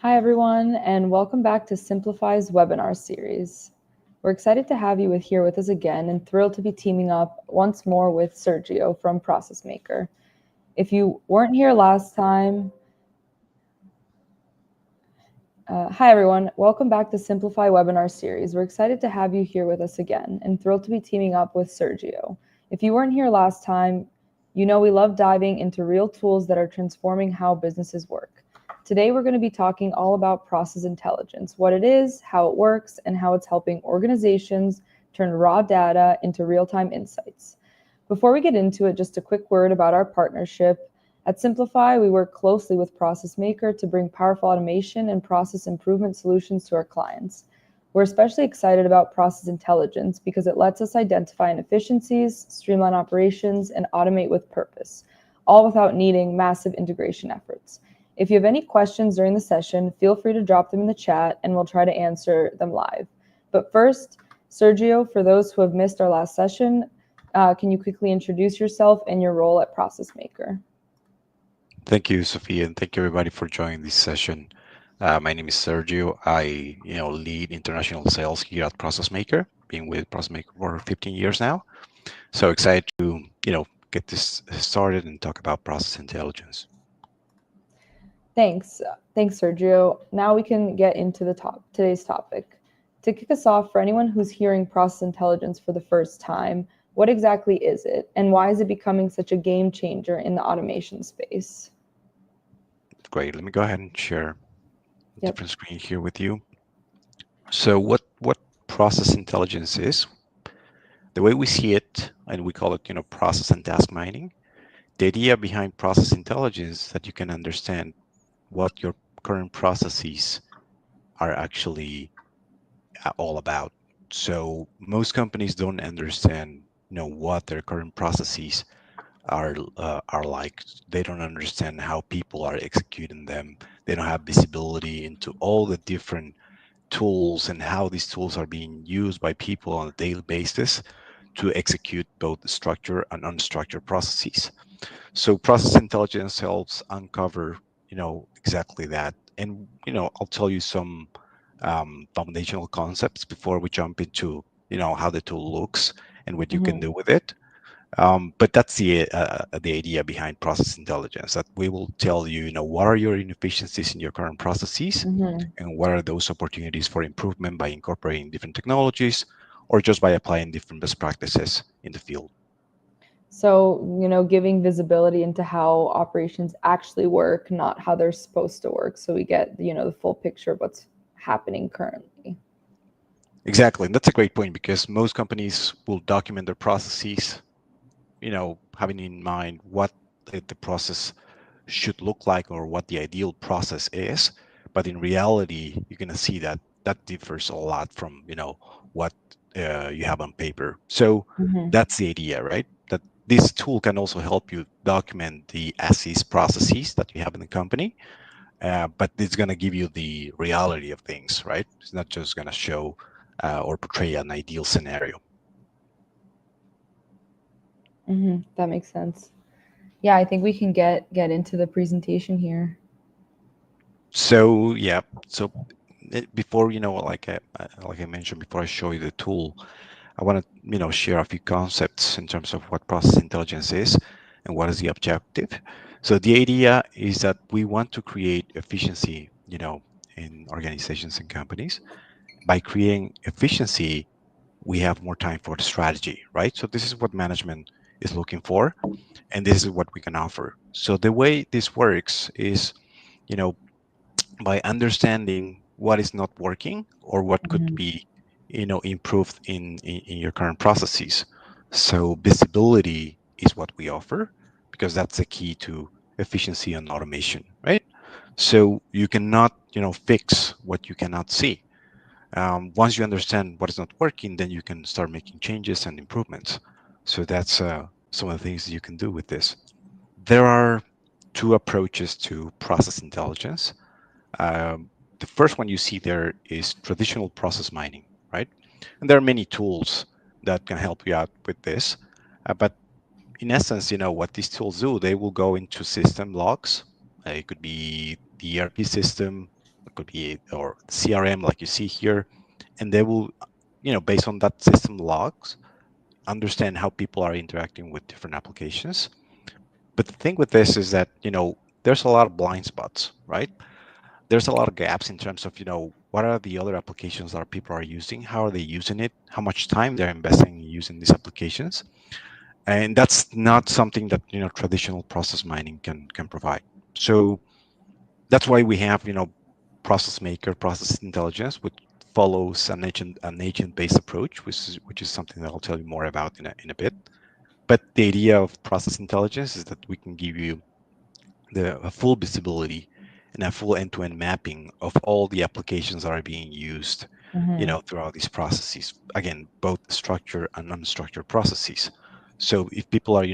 Hi, everyone, and welcome back to Simplify's webinar series. We're excited to have you here with us again and thrilled to be teaming up once more with Sergio from ProcessMaker. If you weren't here last time, hi, everyone. Welcome back to Simplify webinar series. We're excited to have you here with us again and thrilled to be teaming up with Sergio. If you weren't here last time, you know we love diving into real tools that are transforming how businesses work. Today, we're going to be talking all about process intelligence, what it is, how it works, and how it's helping organizations turn raw data into real-time insights. Before we get into it, just a quick word about our partnership. At Simplify, we work closely with ProcessMaker to bring powerful automation and process improvement solutions to our clients. We're especially excited about process intelligence because it lets us identify inefficiencies, streamline operations, and automate with purpose, all without needing massive integration efforts. If you have any questions during the session, feel free to drop them in the chat and we'll try to answer them live. But first, Sergio, for those who have missed our last session, can you quickly introduce yourself and your role at ProcessMaker? Thank you, Sophia, and thank you everybody for joining this session. My name is Sergio. I, lead international sales here at ProcessMaker. Been with ProcessMaker for 15 years now. So excited to, get this started and talk about process intelligence. Thanks. Thanks, Sergio. Now we can get into today's topic. To kick us off, for anyone who's hearing process intelligence for the first time, what exactly is it, and why is it becoming such a game changer in the automation space? Great. Let me go ahead and share a Yep. different screen here with you. So what process intelligence is, the way we see it, and we call it, process and task mining. The idea behind process intelligence is that you can understand what your current processes are actually all about. So most companies don't understand, what their current processes are like. They don't understand how people are executing them. They don't have visibility into all the different tools and how these tools are being used by people on a daily basis to execute both structured and unstructured processes. So process intelligence helps uncover, exactly that. And, I'll tell you some foundational concepts before we jump into, how the tool looks and what you can Mm-hmm. do with it. But that's the idea behind process intelligence, that we will tell you, what are your inefficiencies in your current processes Mm-hmm. and what are those opportunities for improvement by incorporating different technologies or just by applying different best practices in the field. So, giving visibility into how operations actually work, not how they're supposed to work. So we get, the full picture of what's happening currently. Exactly. And that's a great point because most companies will document their processes, having in mind what the process should look like or what the ideal process is. But in reality, you're going to see that that differs a lot from, what you have on paper. So Mm-hmm. that's the idea, right? That this tool can also help you document the as-is processes that you have in the company, but it's going to give you the reality of things, right? It's not just going to show or portray an ideal scenario. Mm-hmm. That makes sense. Yeah, I think we can get into the presentation here. So yeah, so before like I mentioned before, I show you the tool. I want to share a few concepts in terms of what process intelligence is and what is the objective. So the idea is that we want to create efficiency, in organizations and companies. By creating efficiency, we have more time for the strategy, right? So this is what management is looking for, and this is what we can offer. So the way this works is, you know, by understanding what is not working or what could Mm-hmm. be, improved in your current processes. So visibility is what we offer because that's the key to efficiency and automation, right? So you cannot, fix what you cannot see. Once you understand what is not working, then you can start making changes and improvements. So that's some of the things that you can do with this. There are two approaches to process intelligence. The first one you see there is traditional process mining, right? And there are many tools that can help you out with this. But in essence, what these tools do, they will go into system logs. It could be the ERP system, it could be or CRM like you see here, and they will, based on that system logs, understand how people are interacting with different applications. But the thing with this is that, there's a lot of blind spots, right? There's a lot of gaps in terms of, what are the other applications that people are using? How are they using it? How much time they're investing in using these applications? And that's not something that, traditional process mining can provide. So that's why we have, ProcessMaker, process intelligence, which follows an agent-based approach, which is something that I'll tell you more about in a bit. But the idea of process intelligence is that we can give you a full visibility and a full end-to-end mapping of all the applications that are being used, Mm-hmm. throughout these processes. Again, both structured and unstructured processes. So if people are,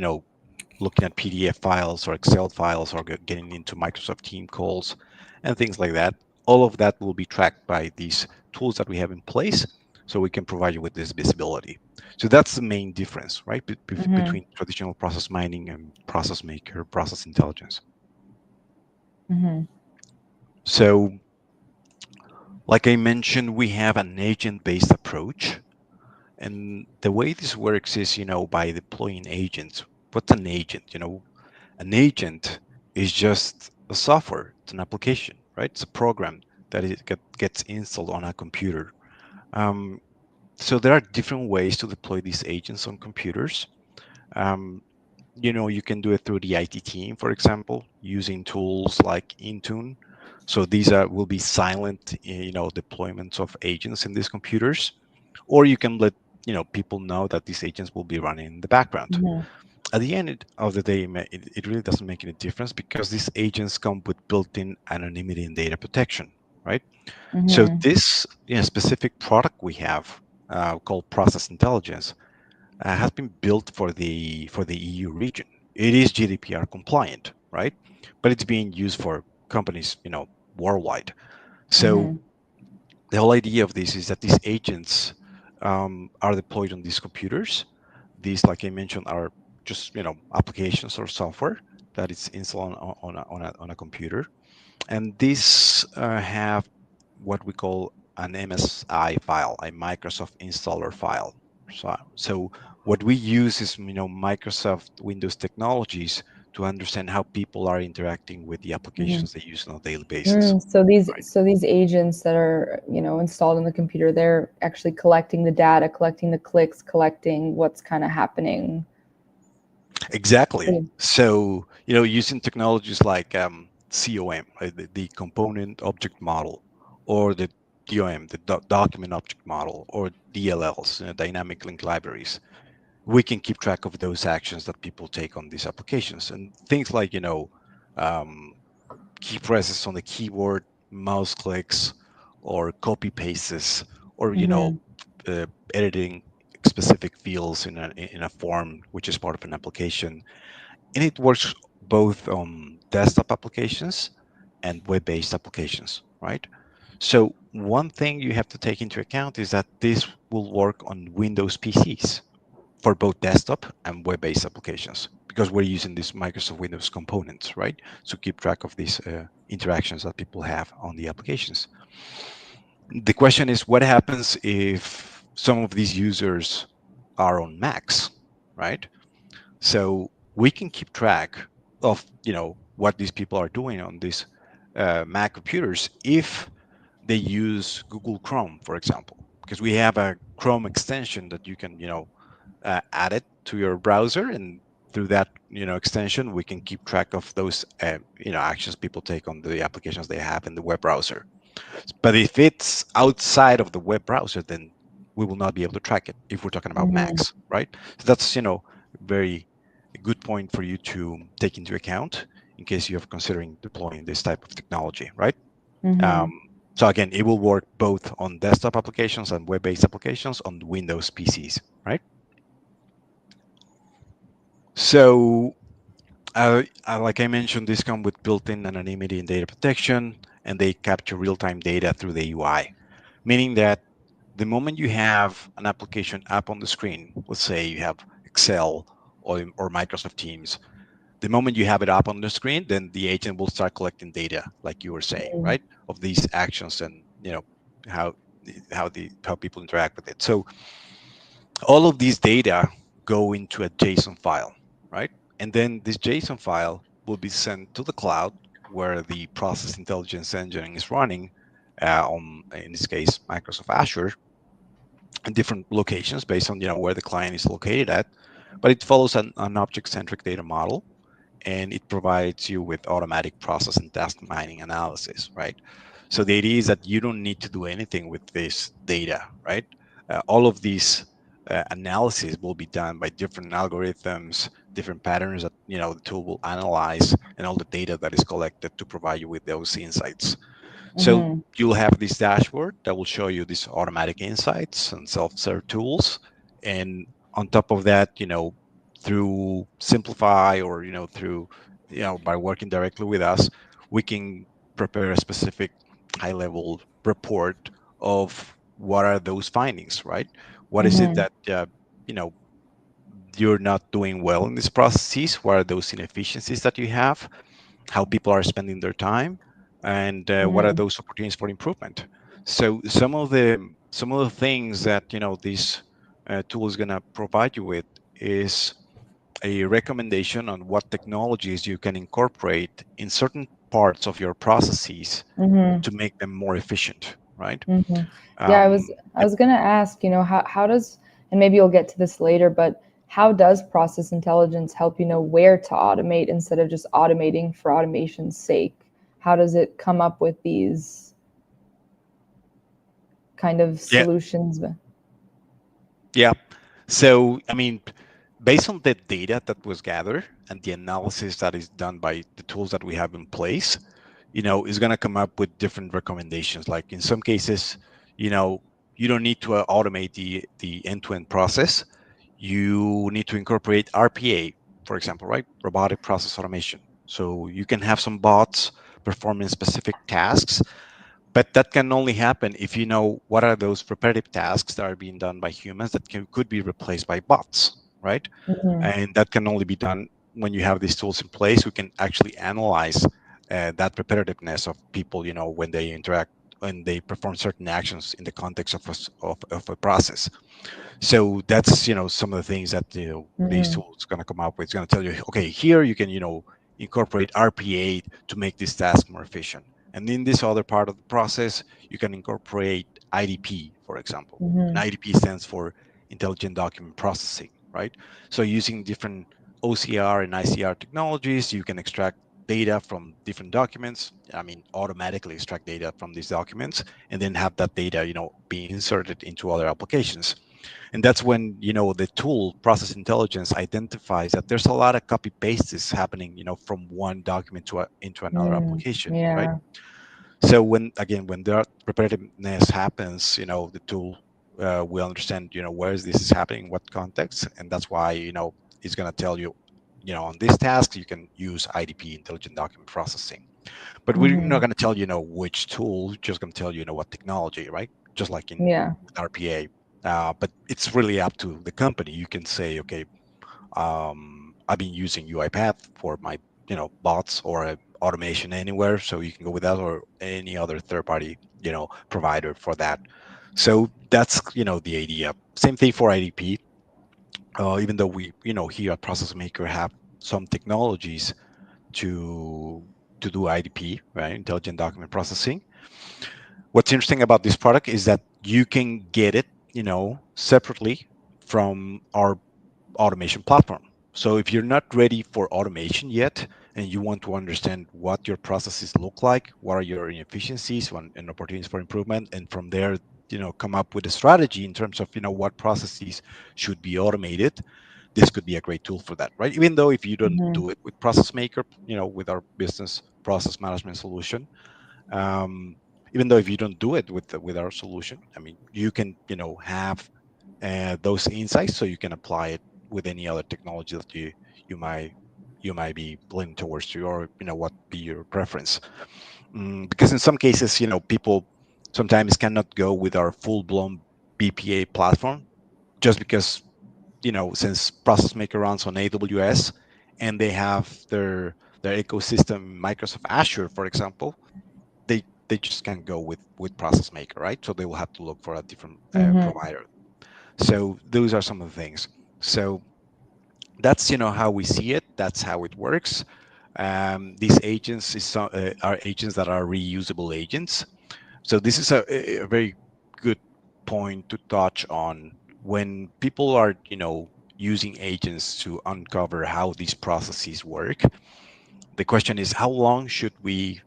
looking at PDF files or Excel files or getting into Microsoft Team calls and things like that, all of that will be tracked by these tools that we have in place. So we can provide you with this visibility. So that's the main difference, right, Mm-hmm. between traditional process mining and process maker, process intelligence. Mm-hmm. So, like I mentioned, we have an agent-based approach. And the way this works is, by deploying agents. What's an agent? An agent is just a software, it's an application, right? It's a program that gets installed on a computer. Um, so there are different ways to deploy these agents on computers. Um, you can do it through the IT team, for example, using tools like Intune. So these will be silent, deployments of agents in these computers, or you can let people know that these agents will be running in the background. Mm-hmm. At the end of the day, it really doesn't make any difference because these agents come with built-in anonymity and data protection, right? So Mm-hmm. this specific product we have called Process Intelligence has been built for the EU region. It is GDPR compliant, right? But it's being used for companies, worldwide. So Mm-hmm. the whole idea of this is that these agents are deployed on these computers. These, like I mentioned, are just applications or software that is installed on a computer, and these have what we call an MSI file, a Microsoft installer file. So what we use is Microsoft Windows technologies to understand how people are interacting with the Mm-hmm. applications they use on a daily basis. Mm, so these Right. so these agents that are, installed in the computer, they're actually collecting the data, collecting the clicks, collecting what's kind of happening. Exactly. Mm. So using technologies like COM, right, the component object model, or the DOM, the document object model, or DLLs, dynamic link libraries, we can keep track of those actions that people take on these applications, and things like um, key presses on the keyboard, mouse clicks, or copy pastes, or Mm-hmm. uh, editing specific fields in a form which is part of an application. And it works both on desktop applications and web-based applications, right? So one thing you have to take into account is that this will work on Windows PCs for both desktop and web-based applications because we're using these Microsoft Windows components, right? So keep track of these interactions that people have on the applications. The question is, what happens if some of these users are on Macs, right? So we can keep track of what these people are doing on these Mac computers if they use Google Chrome, for example, because we have a Chrome extension that you can add it to your browser, and through that extension we can keep track of those actions people take on the applications they have in the web browser. But if it's outside of the web browser, then we will not be able to track it if we're talking about Mm-hmm. Macs, right? So that's very a good point for you to take into account in case you're considering deploying this type of technology, right? Mm-hmm. um, so again, it will work both on desktop applications and web-based applications on Windows PCs, right? So like I mentioned, this come with built-in anonymity and data protection, and they capture real-time data through the UI, meaning that the moment you have an application up on the screen, let's say you have Excel or Microsoft Teams, The moment you have it up on the screen, then the agent will start collecting data, like you were saying, Mhm. right, of these actions and how how people interact with it. So all of these data go into a JSON file, right? And then this JSON file will be sent to the cloud where the process intelligence engine is running on, in this case, Microsoft Azure, in different locations based on where the client is located at. But it follows an object-centric data model, and it provides you with automatic process and task mining analysis, right? So the idea is that you don't need to do anything with this data, right? All of these analysis will be done by different algorithms, different patterns that the tool will analyze, and all the data that is collected to provide you with those insights. So Mhm. you'll have this dashboard that will show you these automatic insights and self-serve tools. And on top of that, through Simplify or, through, by working directly with us, we can prepare a specific high-level report of what are those findings, right? What is it Mhm. that, you know, you're not doing well in these processes? What are those inefficiencies that you have? How people are spending their time, and what are Mhm. those opportunities for improvement. So some of the things that this tool is going to provide you with is a recommendation on what technologies you can incorporate in certain parts of your processes Mhm. to make them more efficient, right? Mhm. Yeah, I was um, I was gonna ask, how does, and maybe you'll get to this later, but how does process intelligence help you know where to automate instead of just automating for automation's sake? How does it come up with these kind of yeah, solutions? yeah. So, I mean, based on the data that was gathered and the analysis that is done by the tools that we have in place, is going to come up with different recommendations. Like in some cases, you know, you don't need to automate the end-to-end process. You need to incorporate RPA, for example, right? Robotic process automation. So you can have some bots performing specific tasks, but that can only happen if you know what are those repetitive tasks that are being done by humans that could be replaced by bots, right? Mhm. And that can only be done when you have these tools in place. We can actually analyze that repetitiveness of people, when they interact and they perform certain actions in the context of a process. So that's some of the things that these Mhm. tools going to come up with. It's going to tell you, okay, here you can incorporate RPA to make this task more efficient, and in this other part of the process you can incorporate IDP, for example. And Mhm. IDP stands for intelligent document processing, right? So using different OCR and ICR technologies, you can extract data from different documents. I mean, automatically extract data from these documents, and then have that data be inserted into other applications. And that's when the tool process intelligence identifies that there's a lot of copy pastes happening from one document into another Mm. application, right? Yeah. So when there repetitiveness happens, the tool will understand where this is happening, what context, and that's why it's going to tell you, on this task you can use IDP, intelligent document processing. But we're not Mhm. going to tell which tool, just going to tell what technology, right? Just like in Yeah. with RPA. But it's really up to the company. You can say, okay, I've been using UiPath for my bots or automation anywhere, so you can go with that, or any other third party provider for that. So that's the idea. Same thing for IDP. Even though we here at ProcessMaker have some technologies to do IDP, right? Intelligent document processing. What's interesting about this product is that you can get it, separately from our automation platform. So if you're not ready for automation yet, and you want to understand what your processes look like, what are your inefficiencies and opportunities for improvement, and from there, come up with a strategy in terms of, what processes should be automated, this could be a great tool for that, right? Even though if you don't Mhm. do it with ProcessMaker, with our business process management solution, um, even though if you don't do it with our solution, I mean, you can have those insights, so you can apply it with any other technology that you might you might be leaning towards to, or what be your preference. Because in some cases, people sometimes cannot go with our full-blown BPA platform, just because since Process Maker runs on AWS, and they have their ecosystem, Microsoft Azure, for example, they just can't go with ProcessMaker, right? So they will have to look for a different Mm-hmm. provider. So those are some of the things. So that's how we see it. That's how it works. These agents are agents that are reusable agents. So this is a very good point to touch on when people are using agents to uncover how these processes work. The question is, how long should we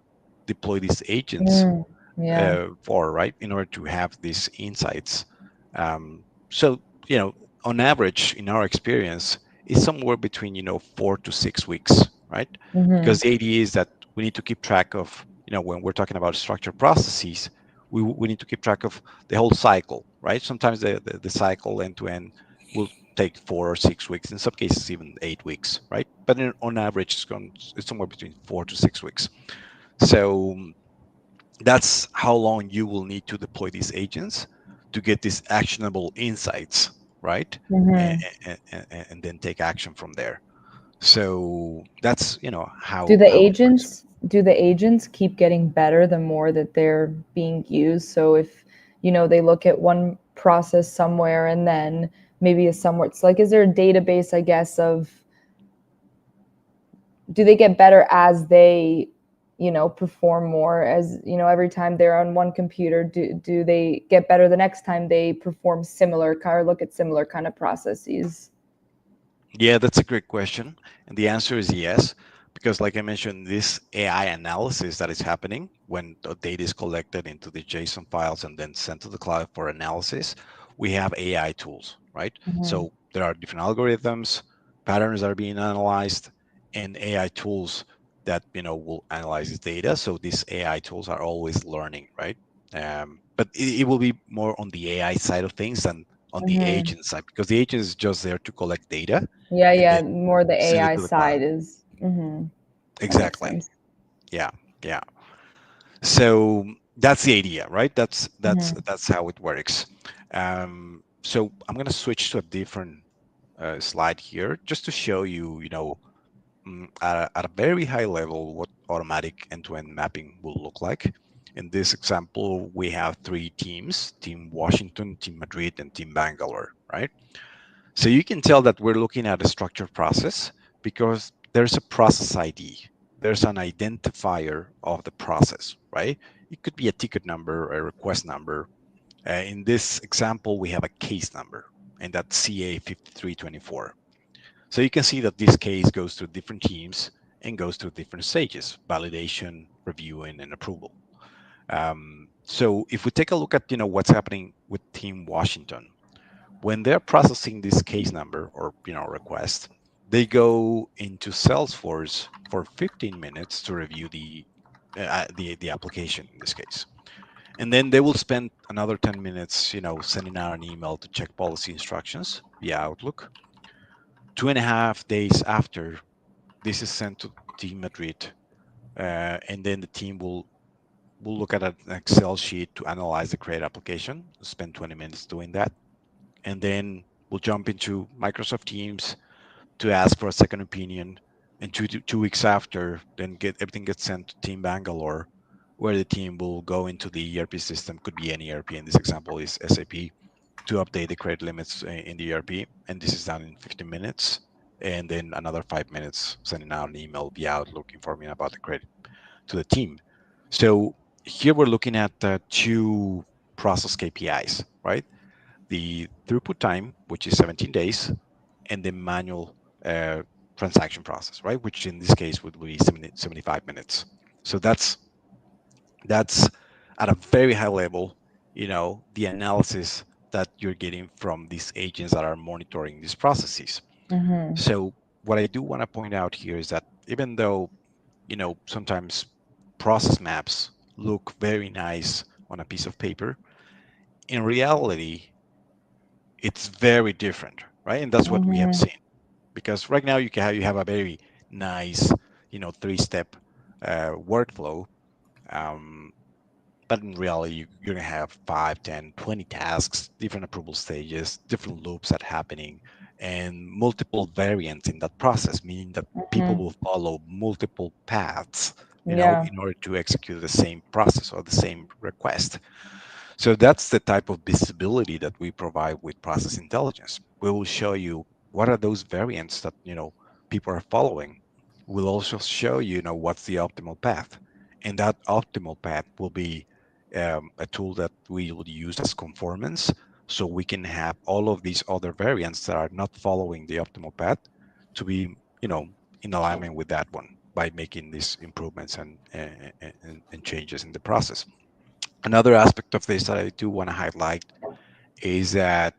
deploy these agents Mm. Yeah. for, right, in order to have these insights. So, on average, in our experience, it's somewhere between, 4 to 6 weeks, right? Mm-hmm. Because the idea is that we need to keep track of, when we're talking about structured processes, we need to keep track of the whole cycle, right? Sometimes the cycle end to end will take 4 or 6 weeks, in some cases even 8 weeks, right? But on average, it's somewhere between 4 to 6 weeks. So that's how long you will need to deploy these agents to get these actionable insights, right? And, Mm-hmm. and then take action from there. So that's Do how the it works. agents keep getting better the more that they're being used? So if, they look at one process somewhere and then maybe a somewhere, it's like, is there a database, I guess, of, do they get better as they, perform more, as, every time they're on one computer, do they get better the next time they perform similar or look at similar kind of processes? Yeah, that's a great question. And the answer is yes, because like I mentioned, this AI analysis that is happening when the data is collected into the JSON files and then sent to the cloud for analysis, we have AI tools, right? Mm-hmm. So there are different algorithms, patterns are being analyzed, and AI tools that will analyze this data. So these AI tools are always learning, right? But it will be more on the AI side of things than on the Mm-hmm. agent side, because the agent is just there to collect data Yeah, and yeah. then More the send it AI to the cloud. side is. Mm-hmm. That makes Exactly. sense. Yeah. Yeah. So that's the idea, right? Mm-hmm. That's how it works. So I'm going to switch to a different slide here just to show you, at a very high level, what automatic end-to-end mapping will look like. In this example, we have three teams: Team Washington, Team Madrid, and Team Bangalore, right? So you can tell that we're looking at a structured process because there's a process ID. There's an identifier of the process, right? It could be a ticket number, a request number. In this example, we have a case number, and that's CA5324. So you can see that this case goes through different teams and goes through different stages: validation, reviewing, and approval. So if we take a look at what's happening with Team Washington, when they're processing this case number or request, they go into Salesforce for 15 minutes to review the application in this case, and then they will spend another 10 minutes sending out an email to check policy instructions via Outlook. 2.5 days after, this is sent to Team Madrid, and then the team will look at an Excel sheet to analyze the create application, spend 20 minutes doing that, and then we'll jump into Microsoft Teams to ask for a second opinion. And 2 weeks after, then everything gets sent to Team Bangalore, where the team will go into the ERP system. Could be any ERP. In this example, is SAP, to update the credit limits in the ERP. And this is done in 15 minutes. And then another 5 minutes sending out an email via Outlook informing about the credit to the team. So here we're looking at two process KPIs, right? The throughput time, which is 17 days, and the manual uh, transaction process, right? Which in this case would be 75 minutes. So that's at a very high level, the analysis that you're getting from these agents that are monitoring these processes. Mm-hmm. So what I do want to point out here is that even though, sometimes process maps look very nice on a piece of paper, in reality, it's very different, right? And that's what we have Mm-hmm. seen. Because right now you have a very nice, three-step workflow, um, but in reality you're going to have 5, 10, 20 tasks, different approval stages, different loops that happening, and multiple variants in that process, meaning that people Mhm. will follow multiple paths, Yeah. in order to execute the same process or the same request. So that's the type of visibility that we provide with process intelligence. We will show you what are those variants that people are following. We'll also show you, what's the optimal path, and that optimal path will be a tool that we will use as conformance, so we can have all of these other variants that are not following the optimal path to be, you know, in alignment with that one by making these improvements and changes in the process. Another aspect of this that I do want to highlight is that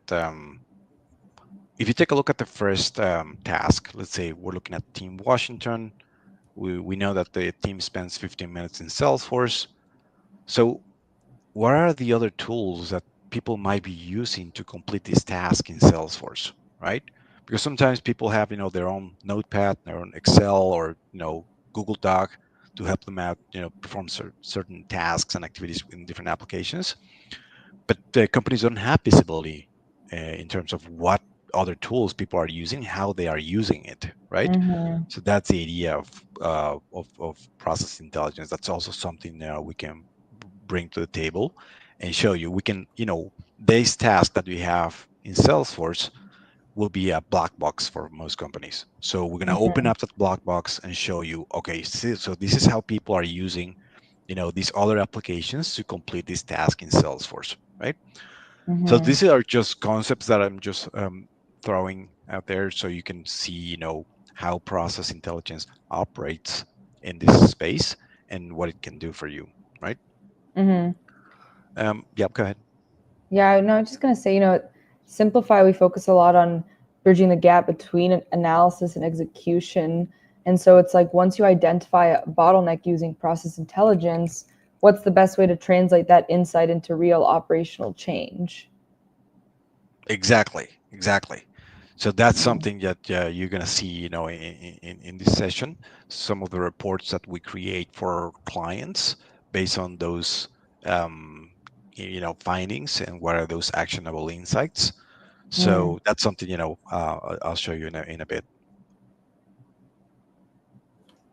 if you take a look at the first task, let's say we're looking at Team Washington, we know that the team spends 15 minutes in Salesforce. So what are the other tools that people might be using to complete this task in Salesforce, right? Because sometimes people have, their own Notepad, their own Excel, or Google Doc to help them out, perform certain tasks and activities in different applications. But companies don't have visibility in terms of what other tools people are using, how they are using it, right? Mhm. So that's the idea of process intelligence. That's also something we can bring to the table and show you. We can, these tasks that we have in Salesforce will be a black box for most companies. So we're going to open Mhm. up that black box and show you, okay, so this is how people are using, these other applications to complete this task in Salesforce, right? So Mhm. these are just concepts that I'm just throwing out there so you can see, how process intelligence operates in this space and what it can do for you, right? Mhm. Yeah, go ahead. Yeah, no, I'm just gonna say, Simplify, we focus a lot on bridging the gap between analysis and execution. And so it's like once you identify a bottleneck using process intelligence, what's the best way to translate that insight into real operational change? Exactly, exactly. So that's something that you're going to see, in this session. Some of the reports that we create for our clients based on those, findings and what are those actionable insights. Mm. So that's something, I'll show you in a bit.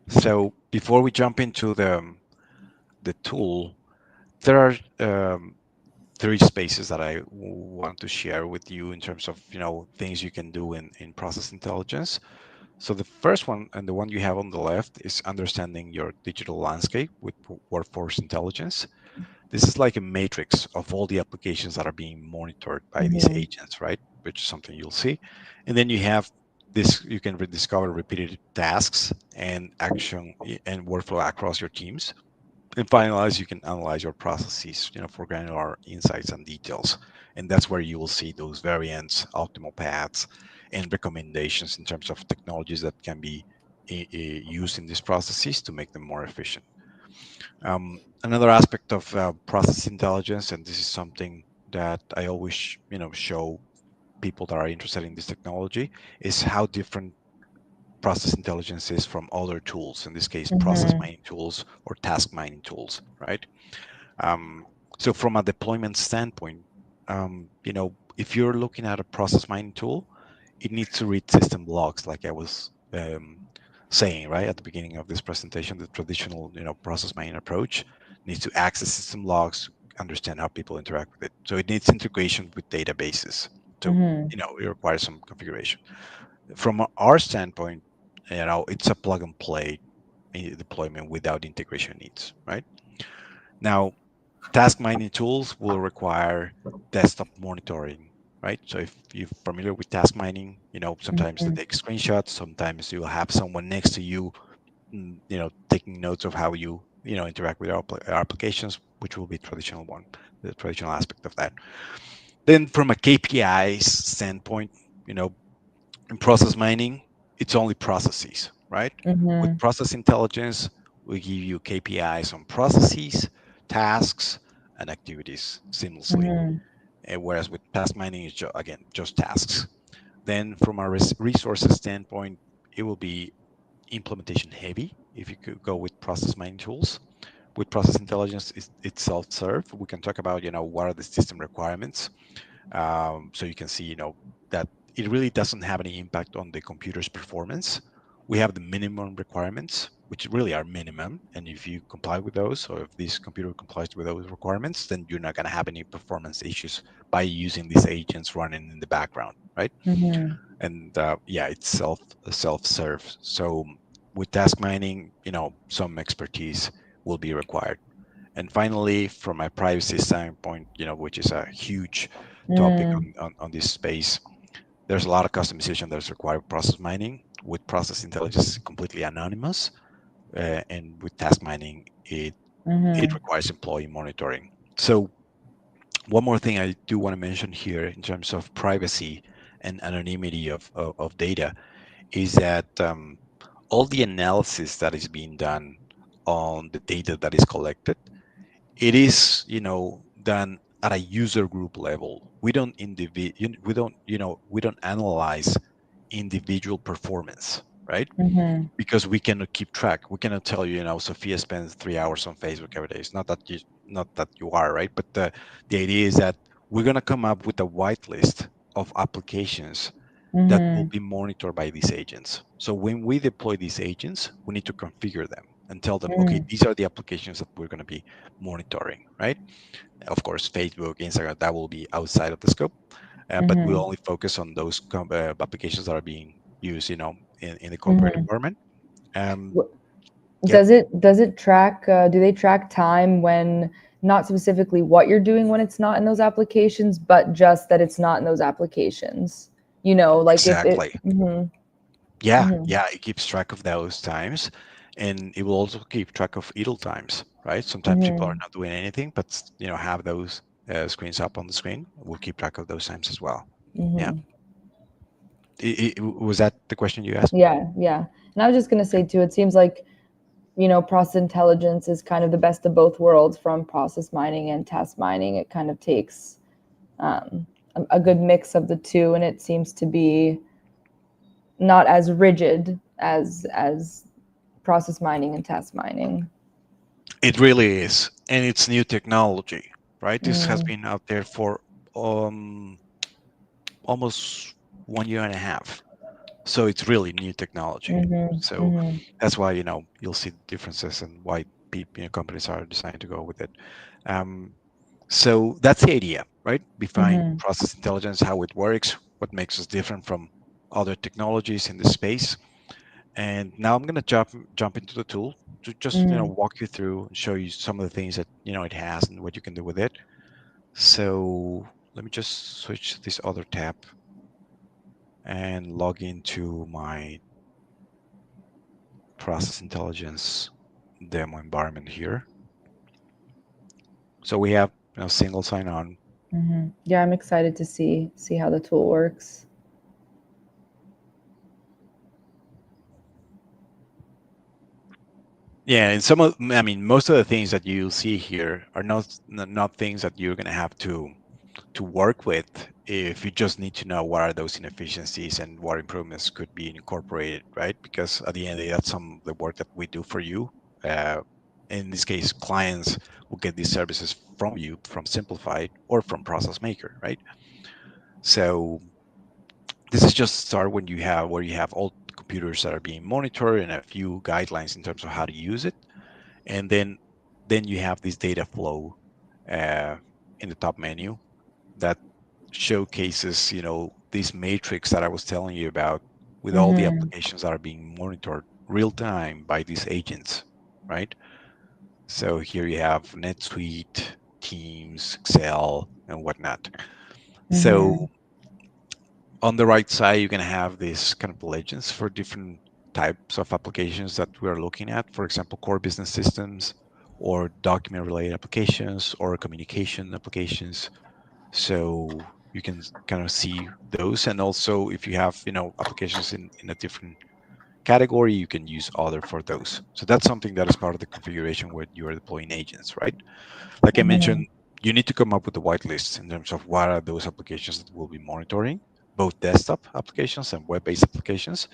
So before we jump into the tool, there are three spaces that I want to share with you in terms of things you can do in process intelligence. So the first one, and the one you have on the left, is understanding your digital landscape with workforce intelligence. This is like a matrix of all the applications that are being monitored by these Mhm. agents, right? Which is something you'll see. And then you have this, you can rediscover repeated tasks and action and workflow across your teams. And finalize, you can analyze your processes, for granular insights and details. And that's where you will see those variants, optimal paths, and recommendations in terms of technologies that can be used in these processes to make them more efficient. Another aspect of process intelligence, and this is something that I always, show people that are interested in this technology, is how different process intelligence is from other tools, in this case, process Mhm. mining tools or task mining tools, right? Um, so from a deployment standpoint, if you're looking at a process mining tool, it needs to read system logs, like I was saying right at the beginning of this presentation. The traditional, process mining approach needs to access system logs, understand how people interact with it. So it needs integration with databases. So Mhm. it requires some configuration. From our standpoint, it's a plug and play deployment without integration needs, right? Now, task mining tools will require desktop monitoring, right? So if you're familiar with task mining, sometimes they Mhm. take screenshots, sometimes you'll have someone next to you, taking notes of how you, interact with our applications, which will be traditional one, the traditional aspect of that. Then from a KPI standpoint, you know, in process mining, it's only processes, right? With Mhm. process intelligence, we give you KPIs on processes, tasks, and activities seamlessly. Mhm. And whereas with task mining, it's again just tasks. Then from a resources standpoint, it will be implementation heavy if you could go with process mining tools. With process intelligence, it's self-serve. We can talk about, what are the system requirements, so you can see, that it really doesn't have any impact on the computer's performance. We have the minimum requirements, which really are minimum. And if you comply with those, or if this computer complies with those requirements, then you're not going to have any performance issues by using these agents running in the background, right? Mm-hmm. And yeah, it's self-serve. So with task mining, some expertise will be required. And finally, from a privacy standpoint, which is a huge topic Mm-hmm. on this space, there's a lot of customization that's required with process mining. With process intelligence, it's completely anonymous, and with task mining, it Mm-hmm. requires employee monitoring. So one more thing I do want to mention here in terms of privacy and anonymity of data is that all the analysis that is being done on the data that is collected, it is done at a user group level. We don't analyze individual performance, right? Mm-hmm. Because we cannot keep track. We cannot tell you, Sophia spends 3 hours on Facebook every day. It's not that you are, right? But the idea is that we're gonna come up with a whitelist of applications that will Mm-hmm. be monitored by these agents. So when we deploy these agents, we need to configure them and tell them, okay, these are the applications that we're going to be monitoring, right? Of course, Facebook, Instagram, that will be outside of the scope, but we'll Mm-hmm. only focus on those applications that are being used, in the corporate Mm-hmm. environment. Um, Wh- yep, does it track, do they track time when, not specifically what you're doing when it's not in those applications, but just that it's not in those applications? Like if it. exactly. Mm-hmm. Yeah, Mm-hmm. yeah, it keeps track of those times, and it will also keep track of idle times, right? Sometimes people are Mm-hmm. not doing anything, but have those screens up on the screen. We'll keep track of those times as well. Yeah. Mm-hmm. Was that the question you asked? Yeah, yeah. And I was just going to say too, it seems like, process intelligence is kind of the best of both worlds from process mining and task mining. It kind of takes a good mix of the two, and it seems to be not as rigid as process mining and task mining. It really is, and it's new technology, right? This has Mm, been out there for um, almost 1 year and a half. So it's really new technology. mhm, So mhm, that's why you'll see the differences and why people, companies are deciding to go with it. Um, so that's the idea, right? Define mhm, process intelligence, how it works, what makes us different from other technologies in the space. And now I'm going to jump into the tool to just mhm, walk you through and show you some of the things that it has and what you can do with it. So let me just switch to this other tab and log into my process intelligence demo environment here. So we have single sign on. mhm. Yeah, I'm excited to see how the tool works. Yeah, and I mean, most of the things that you see here are not things that you're going to have to work with if you just need to know what are those inefficiencies and what improvements could be incorporated, right? Because at the end of the day, that's some of the work that we do for you. Uh, in this case, clients will get these services from you, from Simplified or from ProcessMaker, right? So this is just start when where you have all computers that are being monitored and a few guidelines in terms of how to use it, and then you have this data flow uh, in the top menu that showcases this matrix that I was telling you about with all the Mhm, applications that are being monitored real time by these agents, right? So here you have NetSuite, Teams, Excel, and whatnot. So mhm, on the right side, you can have this kind of legends for different types of applications that we are looking at. For example, core business systems or document related applications or communication applications. So you can kind of see those. And also if you have, applications in a different category, you can use other for those. So that's something that is part of the configuration when you are deploying agents, right? Like I mentioned, mhm, you need to come up with a whitelist in terms of what are those applications that we'll be monitoring, both desktop applications and web-based applications.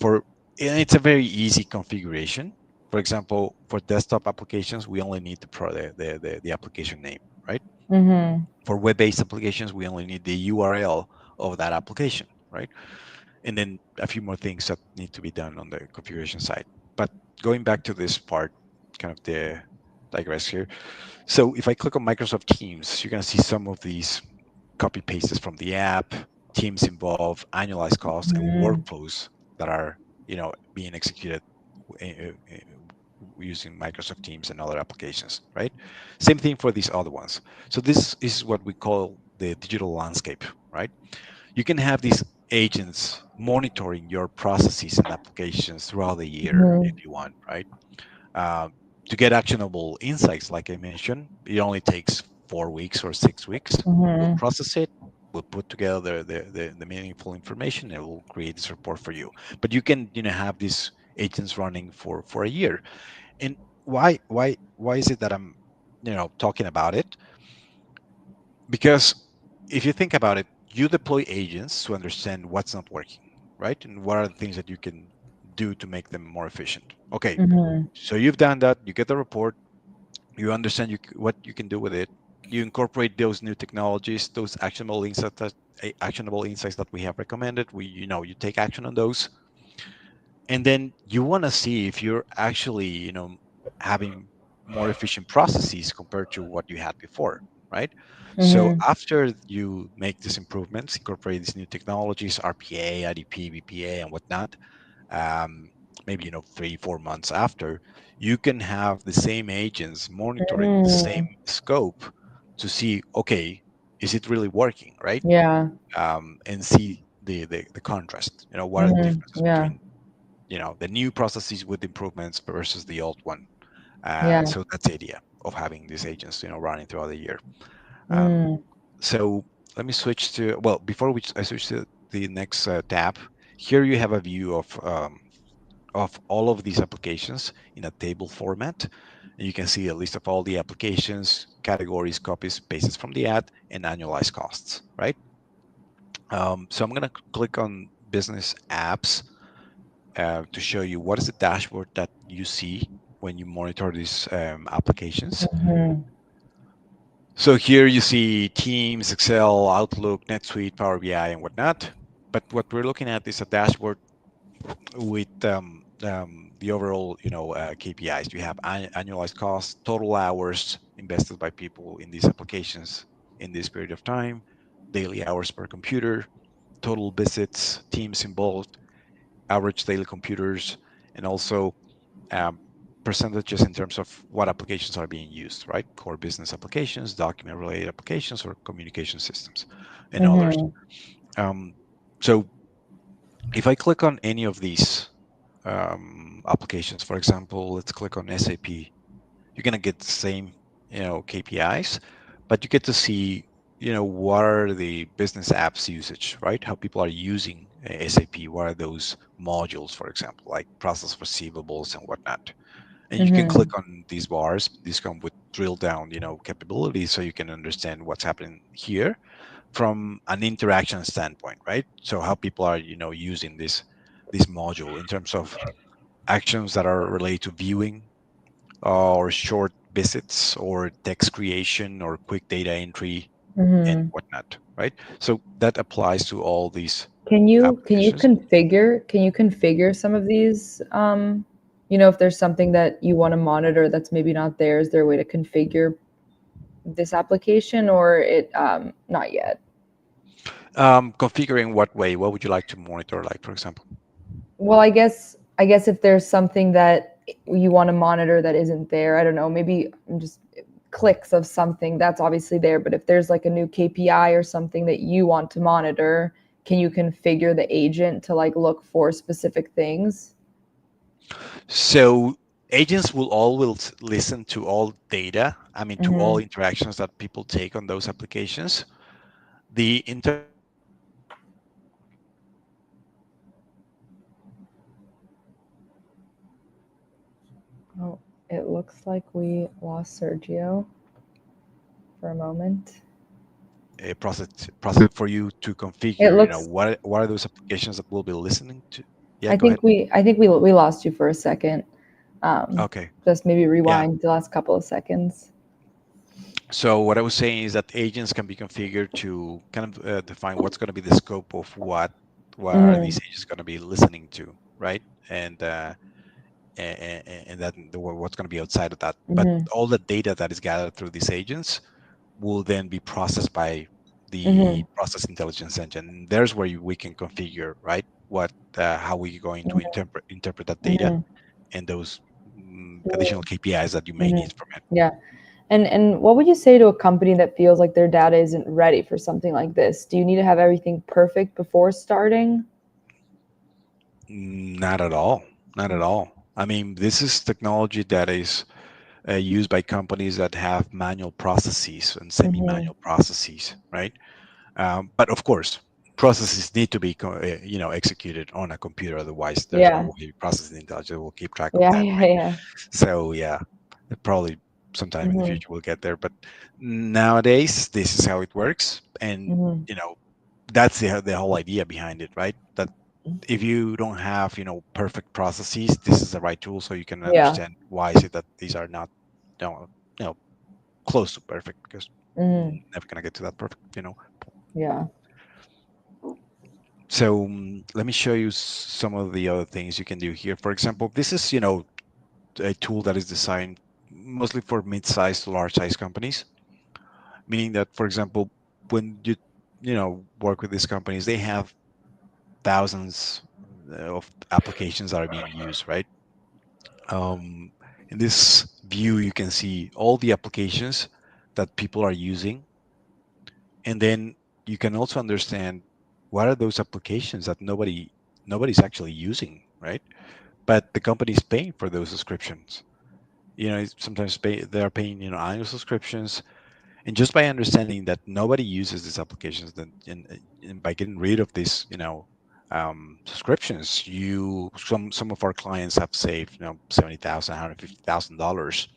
For and it's a very easy configuration. For example, for desktop applications, we only need the application name, right? mhm, For web-based applications, we only need the URL of that application. right? And then a few more things that need to be done on the configuration side. But going back to this part, kind of the digress here. So if I click on Microsoft Teams, you're going to see some of these copy pastes from the app, teams involved, annualized costs, and Mhm. workflows that are being executed using Microsoft Teams and other applications, right? Same thing for these other ones. So this is what we call the digital landscape, right? You can have these agents monitoring your processes and applications throughout the year if Mhm. you want, right? Um, to get actionable insights, like I mentioned, it only takes 4 weeks or 6 weeks. We'll Mhm. process it. We'll put together the meaningful information, and we'll create this report for you. But you can, have these agents running for a year. And why is it that I'm, talking about it? Because if you think about it, you deploy agents to understand what's not working, right? And what are the things that you can do to make them more efficient. Okay, Mhm. so you've done that. You get the report. You understand what you can do with it. You incorporate those new technologies, those actionable insights that we have recommended. You take action on those, and then you want to see if you're actually, having more efficient processes compared to what you had before, right? So Mhm. after you make these improvements, incorporate these new technologies, RPA, IDP, BPA, and whatnot, um, maybe 3-4 months after, you can have the same agents monitoring the same Mhm. scope to see, okay, is it really working, right? Yeah. And see the contrast. What are the Mhm. differences Yeah. between the new processes with improvements versus the old one. Yeah. So that's the idea of having these agents running throughout the year. um, Mm. so let me switch to, well, before I switch to the next tab. Here you have a view of all of these applications in a table format. And you can see a list of all the applications, categories, copies, pastes from the ad, and annualized costs, right? So I'm going to click on business apps to show you what is the dashboard that you see when you monitor these applications. Mhm. So here you see Teams, Excel, Outlook, NetSuite, Power BI, and whatnot. But what we're looking at is a dashboard with the overall, KPIs. You have annualized costs, total hours invested by people in these applications in this period of time, daily hours per computer, total visits, teams involved, average daily computers, and also um, percentages in terms of what applications are being used, right? Core business applications, document related applications, or communication systems, and others. Mhm. Um, so if I click on any of these applications, for example, let's click on SAP, you're going to get the same, KPIs, but you get to see, what are the business apps usage, right? How people are using SAP. What are those modules, for example, like process receivables and whatnot. And you can click Mhm. on these bars. These come with drill down, capabilities, so you can understand what's happening here from an interaction standpoint, right? So how people are, using this module in terms of actions that are related to viewing, or short visits, or text creation, or quick data entry, and Mhm. whatnot, right? So that applies to all these Can you applications. configure some of these? If there's something that you want to monitor that's maybe not there, is there a way to configure this application or it not yet? Configuring what way? What would you like to monitor, like, for example? Well, I guess if there's something that you want to monitor that isn't there, I don't know, maybe just clicks of something that's obviously there, but if there's like a new KPI or something that you want to monitor, can you configure the agent to like look for specific things? So agents will always listen to all data, I mean, to all Mhm. interactions that people take on those applications. The interaction itself is Oh, it looks like we lost Sergio for a moment. a process for you to It configure, looks what are those applications that we'll be listening to. Yeah, I go ahead. think we lost you for a second. Okay. Just maybe Yeah. rewind the last couple of seconds. So what I was saying is that agents can be configured to kind of define what's going to be the scope of what What are these Mhm. agents going to be listening to, right? And and then what's going to be outside of that. But Mhm. all the data that is gathered through these agents will then be processed by the Mhm. process intelligence engine. There's where we can configure, right? What how we're going to Mhm. interpret that data Mhm. and those Mhm. additional KPIs that you may Mhm. need from it. Yeah. And what would you say to a company that feels like their data isn't ready for something like this? Do you need to have everything perfect before starting? Not at all. Not at all. I mean, this is technology that is used by companies that have manual processes and Mhm. semi-manual processes, right? But of course, processes need to be, executed on a computer. Otherwise, there's no Yeah. way processing intelligence will keep track of Yeah, that, yeah, right? yeah. So yeah, probably sometime in the Mhm. future we'll get there. But nowadays, this is how it works, and Mhm. you know, that's the whole idea behind it, right? That if you don't have, perfect processes, this is the right tool, so you can Yeah. understand why is it that these are not, you know, close to perfect, because Mhm. never gonna get to that perfect, Yeah. So let me show you some of the other things you can do here. For example, this is, a tool that is designed mostly for mid-sized to large-sized companies, meaning that, for example, when you work with these companies, they have thousands of applications that are being used, right? Um, in this view, you can see all the applications that people are using, and then you can also understand what are those applications that nobody's actually using, right? But the company's paying for those subscriptions. Sometimes they are paying, annual subscriptions, and just by understanding that nobody uses these applications, then and by getting rid of these, subscriptions, some of our clients have saved, $70,000, $150,000,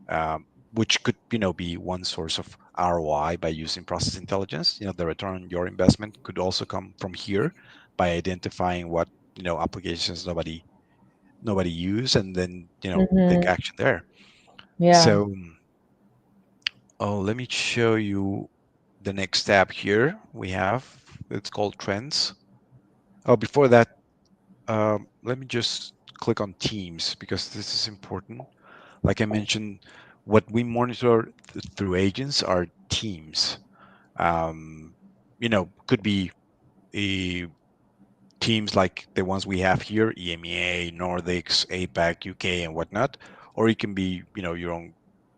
um, which could, be one source of ROI by using process intelligence. The return on your investment could also come from here by identifying what, applications nobody use, and then take Mhm. action there. Yeah. So let me show you the next tab here we have. It's called trends. Oh, before that, let me just click on teams, because this is important. Like I mentioned, what we monitor through agents are teams. um, could be a teams like the ones we have here: EMEA, Nordics, APAC, UK, and whatnot. Or it can be, your own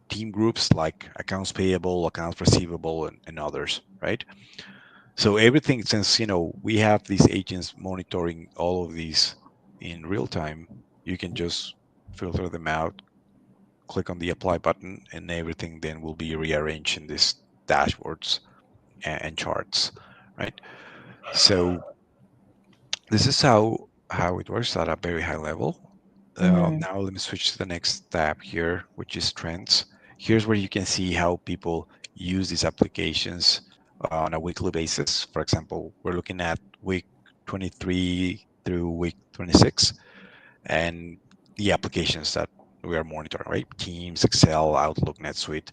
team groups like accounts payable, accounts receivable, and others, right? So everything, since, we have these agents monitoring all of these in real time, you can just filter them out, click on the apply button, and everything then will be rearranged in these dashboards and charts, right? So this is how it works at a very high level. Mhm. Now let me switch to the next tab here, which is trends. Here's where you can see how people use these applications on a weekly basis. For example, we're looking at week 23 through week 26, and the applications that we are monitoring, right? Teams, Excel, Outlook, NetSuite.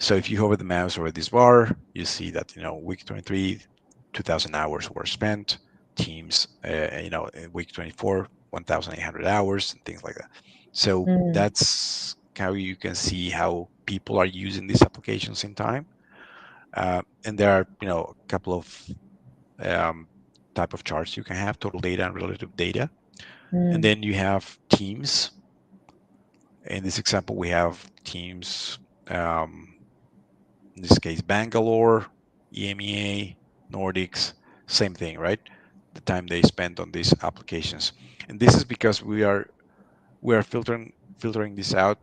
So if you hover the mouse over this bar, you see that, week 23, 2,000 hours were spent. Teams, week 24, 1,800 hours, and things like that. So Mhm. that's how you can see how people are using these applications in time. And there are, a couple of um, type of charts you can have: total data and relative data. And Mhm. then you have teams. In this example, we have teams, um, in this case, Bangalore, EMEA, Nordics, same thing, right? The time they spend on these applications. And this is because we are filtering this out,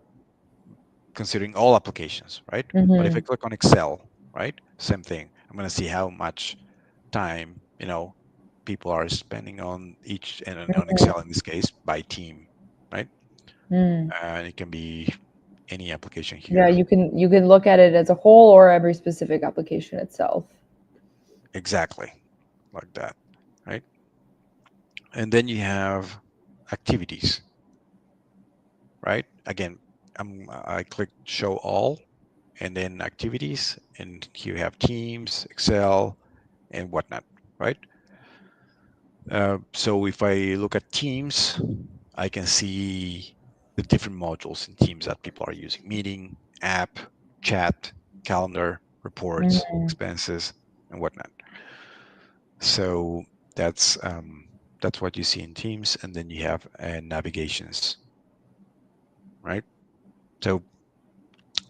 considering all applications, right? But if I Mhm. click on Excel, right, same thing. I'm going to see how much time, people are spending on each, and on Mhm. Excel in this case, by team, right? Mhm. And it can be any application Yeah, here. you can look at it as a whole or every specific application itself. Exactly, like that, right? And then you have activities, right? Again, I click show all, and then activities, and here you have teams, Excel, and whatnot, right? So if I look at Teams, I can see the different modules in Teams that people are using: meeting, app, chat, calendar, reports, Mhm. expenses, and whatnot. So that's um, that's what you see in Teams, and then you have navigations, right? So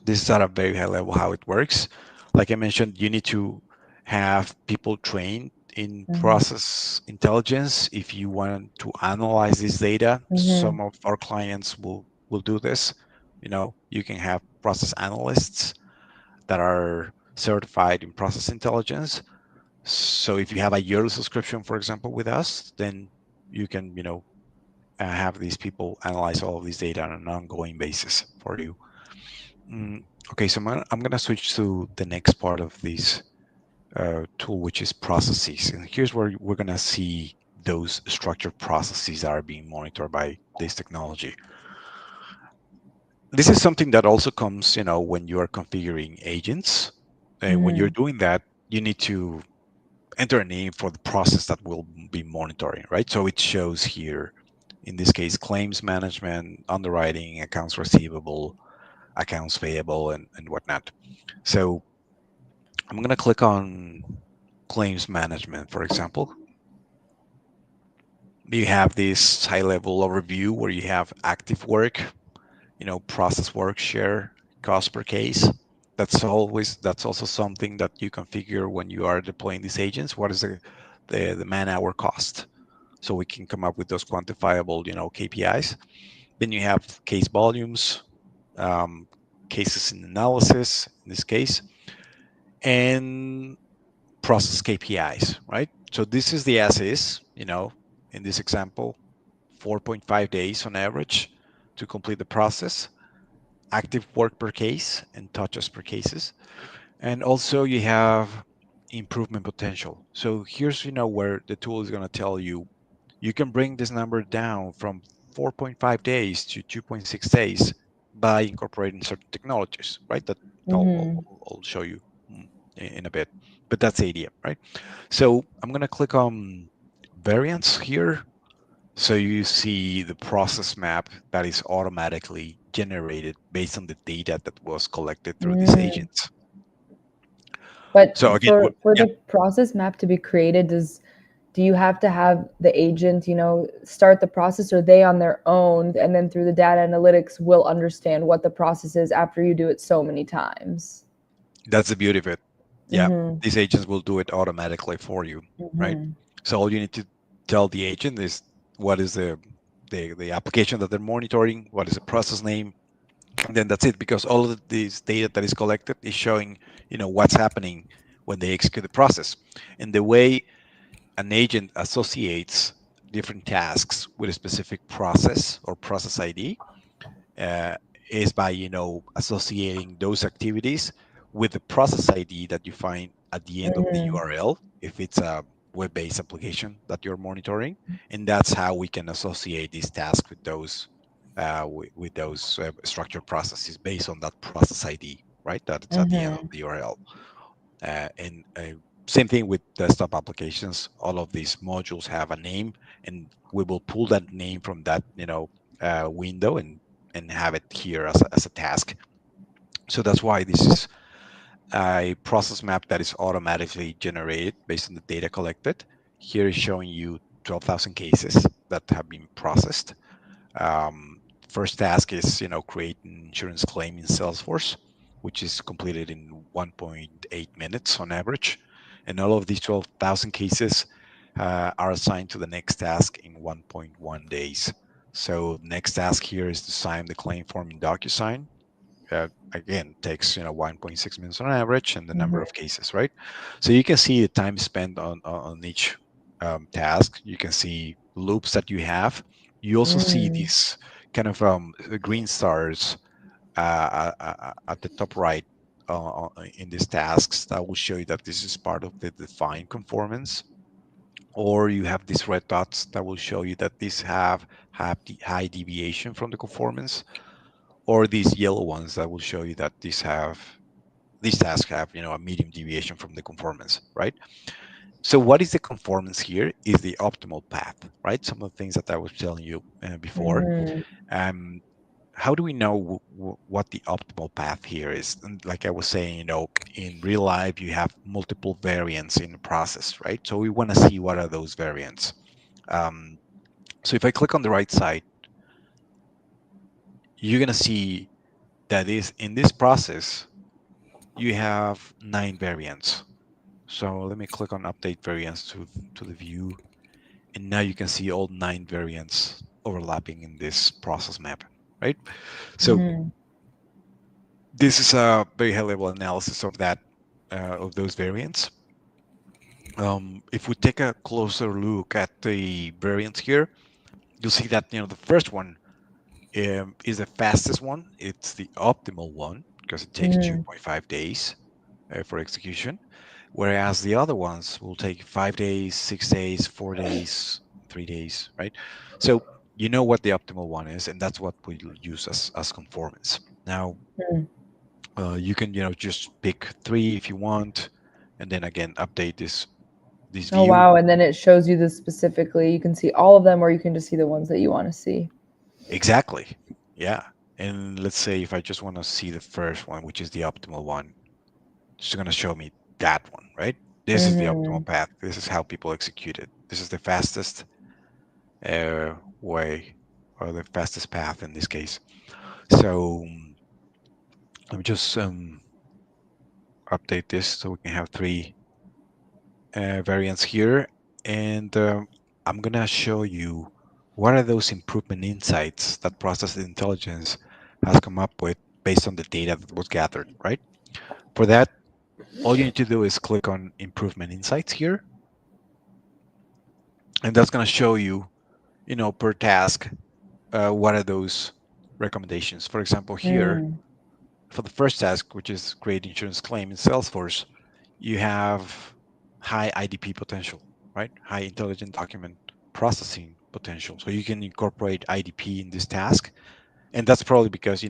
this is at a very high level how it works. Like I mentioned, you need to have people trained in Mhm. process intelligence if you want to analyze this data. Some Mhm. of our clients will do this. You can have process analysts that are certified in process intelligence. So if you have a yearly subscription, for example, with us, then you can have these people analyze all of these data on an ongoing basis for you. Mm, okay, so I'm gonna switch to the next part of this tool, which is processes. And here's where we're gonna see those structured processes that are being monitored by this technology. This is something that also comes, when you are configuring agents. And when you're Mhm. doing that, you need to enter a name for the process that will be monitoring, right? So it shows here, in this case, claims management, underwriting, accounts receivable, accounts payable, and whatnot. So I'm going to click on claims management, for example. You have this high level overview where you have active work, process work share, cost per case. That's also something that you configure when you are deploying these agents. What is the man hour cost? So we can come up with those quantifiable, KPIs. Then you have case volumes, um, cases in analysis in this case, and process KPIs, right? So this is the as is, in this example, 4.5 days on average to complete the process, active work per case and touches per cases. And also you have improvement potential. So here's, where the tool is going to tell you, you can bring this number down from 4.5 days to 2.6 days by incorporating certain technologies, right? That Mhm. I'll show you in a bit. But that's the idea, right? So I'm going to click on variants here. So you see the process map that is automatically generated based on the data that was collected through these Mm. agents. But So again, for yeah, the process map to be created, do you have to have the agent, start the process, or they on their own, and then through the data analytics will understand what the process is after you do it so many times? that's the beauty of it. Yeah, Mhm. these agents will do it automatically for you, right? Mhm. So all you need to tell the agent is what is the application that they're monitoring, what is the process name, and then that's it. Because all of this data that is collected is showing, what's happening when they execute the process, and the way an agent associates different tasks with a specific process or process ID uh, is by associating those activities with the process ID that you find at the end of the Mhm. URL if it's a web-based application that you're monitoring, and that's how we can associate these tasks with those structured processes based on that process ID, right? That it's at the end of Mhm. the URL. And same thing with desktop applications. All of these modules have a name, and we will pull that name from that window and have it here as a task. So that's why this is a process map that is automatically generated based on the data collected. Here is showing you 12,000 cases that have been processed. First task is, create an insurance claim in Salesforce, which is completed in 1.8 minutes on average. And all of these 12,000 cases are assigned to the next task in 1.1 days. So next task here is to sign the claim form in DocuSign. Again, takes 1.6 minutes on average, and the number Mhm. of cases, right? So you can see the time spent on each task. You can see loops that you have. You also see Mm. these kind of green stars at the top right in these tasks that will show you that this is part of the defined conformance. Or you have these red dots that will show you that these have the high deviation from the conformance, or these yellow ones that will show you that these tasks have a medium deviation from the conformance, right? So what is the conformance here is the optimal path, right? Some of the things that I was telling you before. Mhm. Um, how do we know what the optimal path here is? And like I was saying, in real life, you have multiple variants in the process, right? So we want to see what are those variants. Um, so if I click on the right side, you're going to see that is in this process, you have 9 variants. So let me click on update variants to the view. And now you can see all 9 variants overlapping in this process map, right? So Mhm. this is a very high level analysis of that, of those variants. If we take a closer look at the variants here, you'll see that the first one is the fastest one. It's the optimal one because it takes Mhm. 2.5 days for execution, whereas the other ones will take 5 days, 6 days, 4 days, 3 days, right? So you know what the optimal one is, and that's what we use as conformance. Now Mhm. you can just pick 3 if you want, and then again update this Oh view. wow, and then it shows you this specifically. You can see all of them, or you can just see the ones that you want to see. Exactly. Yeah. And let's say if I just want to see the first one, which is the optimal one, it's going to show me that one, right? This is the optimal Mhm. path. This is how people execute it. This is the fastest way, or the fastest path in this case. So let me just update this so we can have 3 variants here. And I'm going to show you what are those improvement insights that process intelligence has come up with based on the data that was gathered, right? For that, all you need to do is click on improvement insights here, and that's going to show you, per task, what are those recommendations. For example, here, Mhm. for the first task, which is create insurance claim in Salesforce, you have high IDP potential, right? High intelligent document processing potential. So you can incorporate IDP in this task. And that's probably because,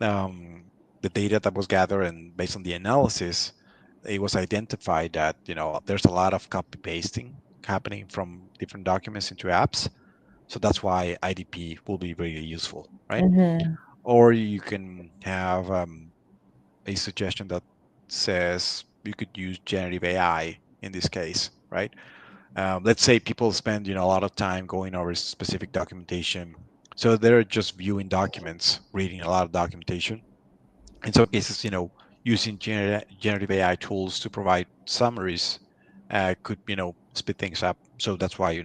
um, the data that was gathered and based on the analysis, it was identified that, there's a lot of copy pasting happening from different documents into apps. So that's why IDP will be really useful, right? Mhm. Or you can have a suggestion that says you could use generative AI in this case, right? Let's say people spend a lot of time going over specific documentation, so they're just viewing documents, reading a lot of documentation. In some cases, using generative AI tools to provide summaries could speed things up. So that's why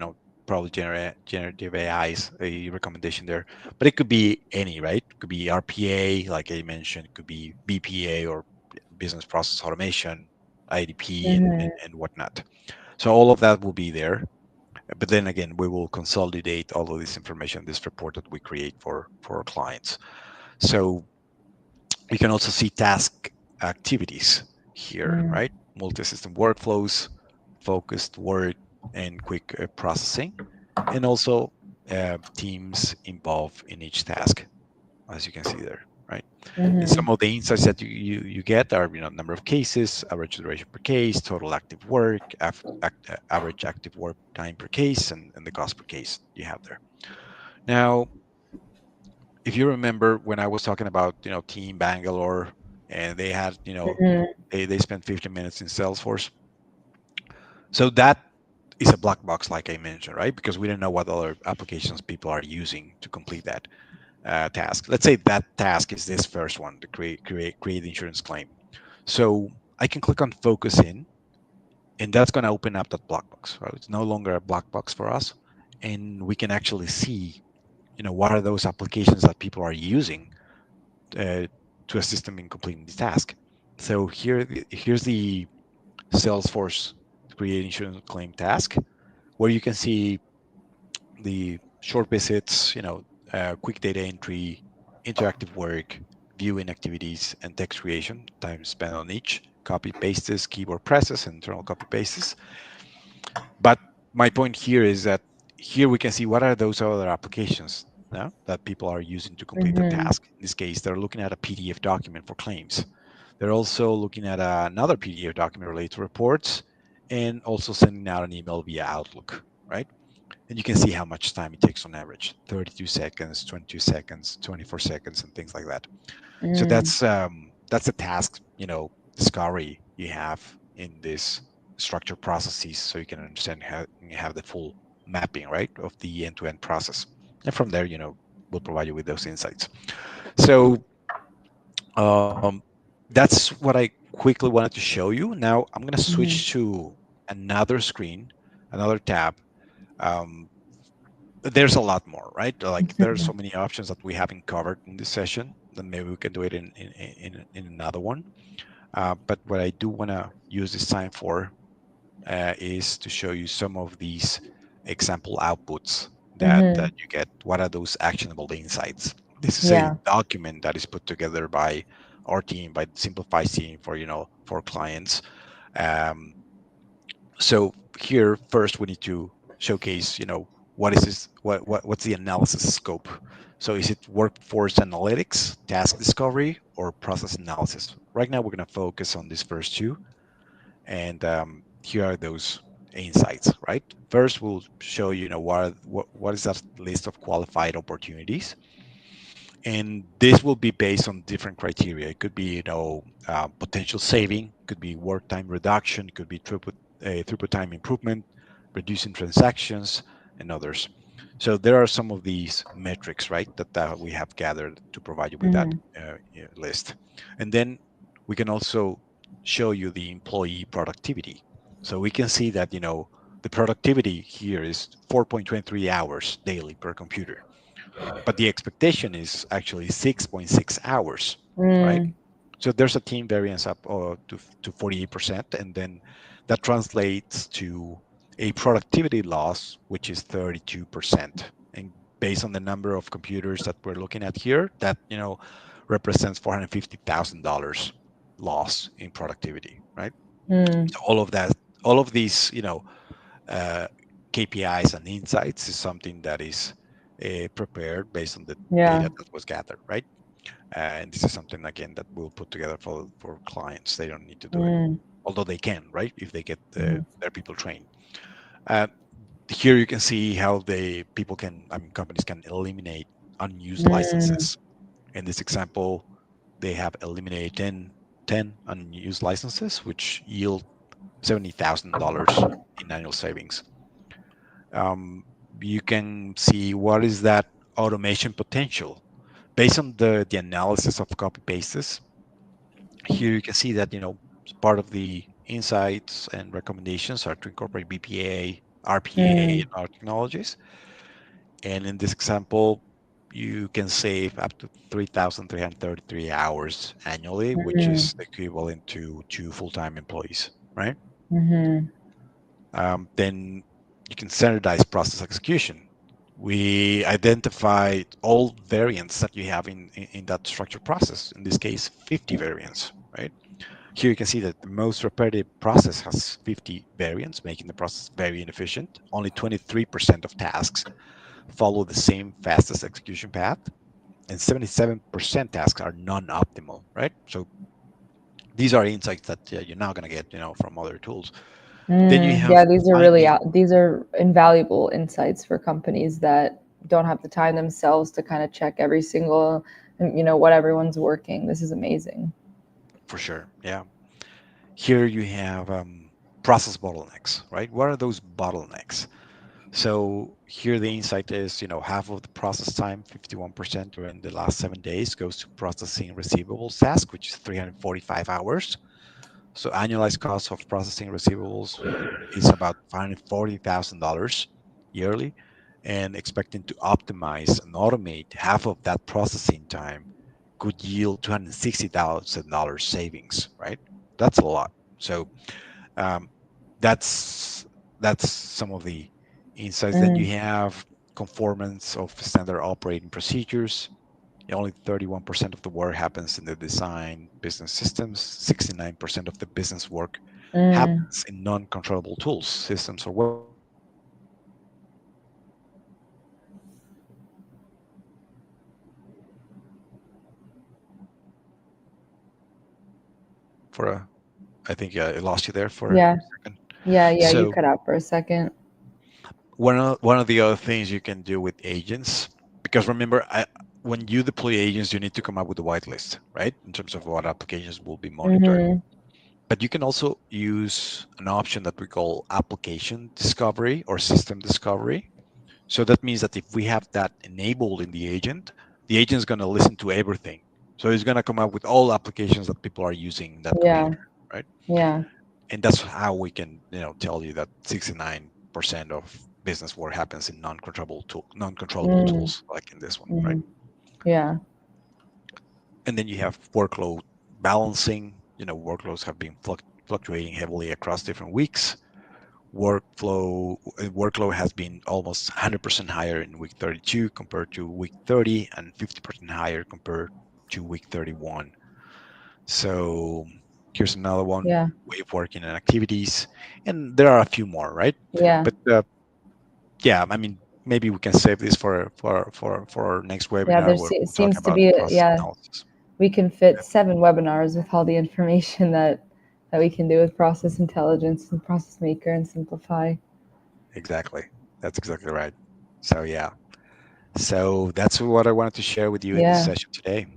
probably generative AI is a recommendation there. But it could be any, right? It could be RPA, like I mentioned. It could be BPA or business process automation, IDP, Mhm. and whatnot. So all of that will be there. But then again, we will consolidate all of this information, this report that we create for our clients. So you can also see task activities here, Mhm. right? Multi-system workflows, focused work, and quick processing, and also teams involved in each task, as you can see there, right? And some Mhm. of the insights that you get are, number of cases, average duration per case, total active work, average active work time per case, and the cost per case you have there. Now, if you remember when I was talking about, Team Bangalore, and they had, Mhm. they spent 15 minutes in Salesforce. So that is a black box, like I mentioned, right? Because we don't know what other applications people are using to complete that task. Let's say that task is this first one, to create insurance claim. So I can click on focus in, and that's going to open up that black box, right? It's no longer a black box for us, and we can actually see, what are those applications that people are using uh, to assist them in completing the task. So here's the Salesforce create insurance claim task, where you can see the short visits, quick data entry, interactive work, viewing activities, and text creation, time spent on each, copy pastes, keyboard presses, and internal copy pastes. But my point here is that here we can see what are those other applications now that people are using to complete the Mhm. task. In this case, they're looking at a PDF document for claims. They're also looking at another PDF document related to reports, and also sending out an email via Outlook, right? And you can see how much time it takes on average: 32 seconds, 22 seconds, 24 seconds, and things like that. So Mm, that's a task, discovery you have in this structured processes, so you can understand how you have the full mapping, right, of the end-to-end process. And from there, we'll provide you with those insights. So um, that's what I quickly wanted to show you. Now I'm going to mhm, switch to another screen, another tab. Um, there's a lot more, right? Like there are so mhm, many options that we haven't covered in this session. Then maybe we can do it in another one. But what I do want to use this time for is to show you some of these example outputs that mhm. you get. What are those actionable insights? This is a Yeah. document that is put together by our team, by the Simplify team, for clients. Um, so here, first, we need to showcase, what is this? What's the analysis scope? So is it workforce analytics, task discovery, or process analysis? Right now, we're going to focus on these first two, and here are those insights. Right. First, we'll show you, what is that list of qualified opportunities, and this will be based on different criteria. It could be, potential saving, could be work time reduction, could be throughput time improvement, reducing transactions, and others. So there are some of these metrics, right, that we have gathered to provide you with that Mhm, list. And then we can also show you the employee productivity. So we can see that, the productivity here is 4.23 hours daily per computer, but the expectation is actually 6.6 hours, right? mm, So there's a team variance up to 48%, and then that translates to a productivity loss, which is 32%. And based on the number of computers that we're looking at here, that represents $450,000 loss in productivity, right? mm. So all of these, uh, KPIs and insights is something that is prepared based on the Yeah. data that was gathered, right? And this is something, again, that we'll put together for clients. They don't need to do it, Mm, although they can, right? If they get mhm, their people trained. Uh, Here you can see how the people can, I mean, companies can eliminate unused mm, licenses. In this example, they have eliminated ten unused licenses, which yield $70,000 in annual savings. um, you can see what is that automation potential based on the analysis of copy pastes. Here you can see that, part of the insights and recommendations are to incorporate BPA, RPA, and mm, other technologies. And in this example, you can save up to 3,333 hours annually, which mm, is equivalent to two full-time employees, right? mhm. Then you can standardize process execution. We identified all variants that you have in that structured process. In this case, 50 variants, right? Here you can see that the most repetitive process has 50 variants, making the process very inefficient. Only 23% of tasks follow the same fastest execution path, and 77% tasks are non-optimal, right? So these are insights that you're not going to get, from other tools. Then you Mm, have yeah, these are really finding, these are invaluable insights for companies that don't have the time themselves to kind of check every single, what everyone's working. This is amazing. for sure, yeah. Here you have process bottlenecks, right? What are those bottlenecks? So here the insight is, half of the process time, 51% during the last 7 days, goes to processing receivables task, which is 345 hours. So annualized cost of processing receivables is about $540,000 yearly, and expecting to optimize and automate half of that processing time could yield $260,000 savings, right? That's a lot. So um, that's some of the insights. Then you Mm, have conformance of standard operating procedures. Only 31% of the work happens in the design business systems. 69% of the business work mm, happens in non-controllable tools, systems, or workflows. So for a, I think I lost you there for a yeah. second. Yeah, you So cut out for a second. one of the other things you can do with agents, because remember, when you deploy agents, you need to come up with a whitelist, right? In terms of what applications will be monitored. Mm-hmm. But you can also use an option that we call application discovery or system discovery. So that means that if we have that enabled in the agent is going to listen to everything. So it's going to come up with all applications that people are using in that Yeah, computer, right? yeah. And that's how we can, tell you that 69% of business work happens in non-controllable Mm, tools like in this one, right? mm, yeah, And then you have workload balancing. Workloads have been fluctuating heavily across different weeks. Workload has been almost 100% higher in week 32 compared to week 30 and 50% higher compared to week 31. So here's another one: yeah, way of working and activities, and there are a few more, right? yeah, But yeah, I mean, maybe we can save this for our next yeah. webinar where It we'll talk seems to about be, process yeah, analysis. we can fit 7 webinars with all the information that we can do with process intelligence and process maker and simplify. Exactly, that's exactly right. So yeah, so that's what I wanted to share with you in this Yeah. session today.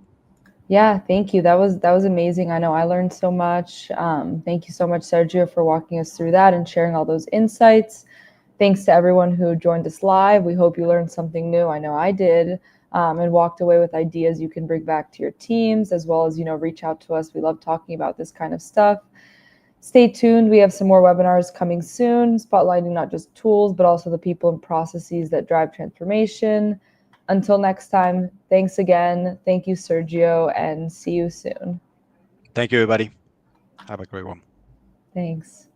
Yeah, thank you. That was amazing. I know I learned so much. Thank you so much, Sergio, for walking us through that and sharing all those insights. Thanks to everyone who joined us live. We hope you learned something new. I know I did, and walked away with ideas you can bring back to your teams, as well as reach out to us. We love talking about this kind of stuff. Stay tuned. We have some more webinars coming soon, spotlighting not just tools, but also the people and processes that drive transformation. Until next time, thanks again. Thank you, Sergio, and see you soon. Thank you, everybody. Have a great one. Thanks.